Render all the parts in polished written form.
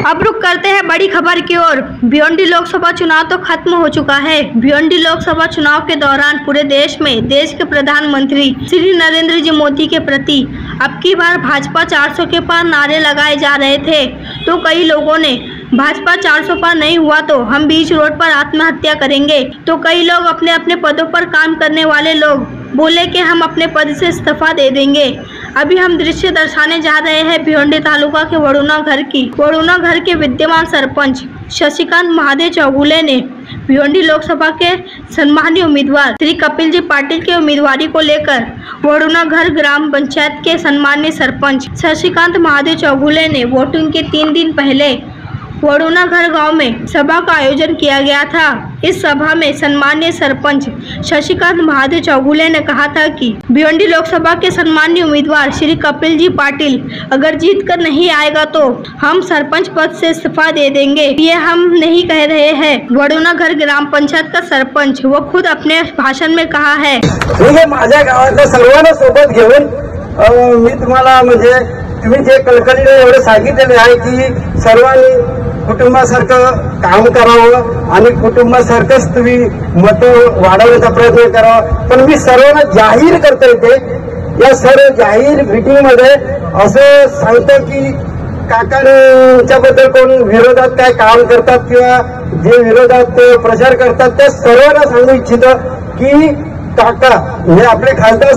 अब रुक करते हैं बड़ी खबर की ओर। भिवंडी लोकसभा चुनाव तो खत्म हो चुका है। भिवंडी लोकसभा चुनाव के दौरान पूरे देश में देश के प्रधानमंत्री श्री नरेंद्र जी मोदी के प्रति अब की बार भाजपा 400 के पार नारे लगाए जा रहे थे, तो कई लोगों ने भाजपा 400 पार नहीं हुआ तो हम बीच रोड पर आत्महत्या करेंगे, तो कई लोग अपने अपने पदों पर काम करने वाले लोग बोले कि हम अपने पद से इस्तीफा दे देंगे। अभी हम दृश्य दर्शाने जा रहे हैं भिवंडी तालुका के वरुणा घर की। वरुणा घर के विद्यमान सरपंच शशिकांत महादेव चौगुले ने भिवंडी लोकसभा के सम्मानीय उम्मीदवार श्री कपिल जी पाटिल के उम्मीदवारी को लेकर वरुणा घर ग्राम पंचायत के सम्मानीय सरपंच शशिकांत महादेव चौगुले ने वोटिंग के 3 दिन पहले वरुणा घर गांव में सभा का आयोजन किया गया था। इस सभा में सम्मानीय सरपंच शशिकांत महादेव चौगुले ने कहा था कि भिवंडी लोकसभा के सम्मानीय उम्मीदवार श्री कपिल जी पाटिल अगर जीत कर नहीं आएगा तो हम सरपंच पद से इस्तीफा दे देंगे। ये हम नहीं कह रहे हैं, वरुणा घर ग्राम पंचायत का सरपंच वो खुद अपने भाषण में कहा है। माझ्या गावातल्या सर्वांना सोबत घेऊन मी तुम्हाला म्हणजे तुम्ही जे कळकळीने एवढे सांगितलेले आहे की सर्वांनी कुटुंबासारखं काम करावं आणि कुटुंबासारखंच तुम्ही मतं वाढवण्याचा प्रयत्न करावा। पण मी सर्वांना जाहीर करता येते, या सर्व जाहीर मीटिंग मध्ये असं सांगतो की काकांच्याबद्दल कोण विरोधात काय काम करतात किंवा जे विरोधात प्रचार करतात त्या सर्वांना सांगू इच्छितो की काका म्हणजे आपले खासदार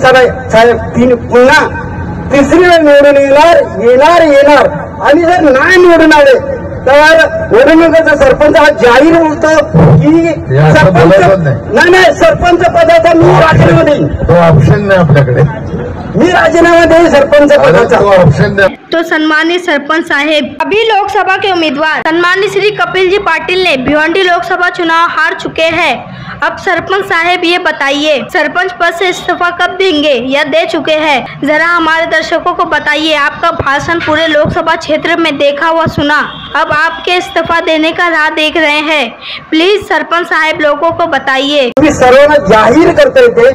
साहेब पुन्हा तिसरी वेळ निवडून येणार आणि जर नाही निवडून आले तर वडनगरचा सरपंच हा जाहीर बोलतो की सरपंच पदाचा मी राजीनामा देईन। तो ऑप्शन नाही आपल्याकडे, मी राजीनामा देईन सरपंच पदाचा ऑप्शन द्या। तो सम्मानित सरपंच साहेब अभी लोकसभा के उम्मीदवार सम्मानित श्री कपिल जी पाटिल ने भिवंडी लोकसभा चुनाव हार चुके हैं। अब सरपंच साहेब ये बताइए सरपंच पद से इस्तीफा कब देंगे या दे चुके हैं? जरा हमारे दर्शकों को बताइए। आपका भाषण पूरे लोकसभा क्षेत्र में देखा व सुना, अब आपके इस्तीफा देने का राह देख रहे हैं। प्लीज सरपंच साहेब लोगों को बताइए। मी सर्वांना जाहीर करता येते,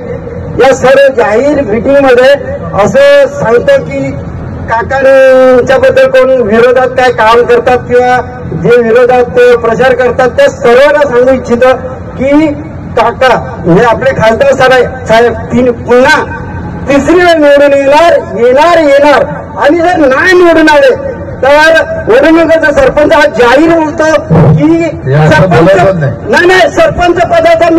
या सर्व जाहीर मीटिंग मध्ये असं सांगतो की काकांच्याबद्दल कोण विरोधात काय काम करतात किंवा जे विरोधात प्रचार करतात त्या सर्वांना सांगू इच्छितो की काका म्हणजे आपले खासदार साहेब पुन्हा तिसरी वेळ निवडून येणार आणि जर नाही निवडून आले तर वडनगरचा सरपंच हा जाहीर बोलतो की सरपंच पदाचा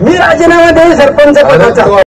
मी राजीनामा देईन सरपंच पदाचा।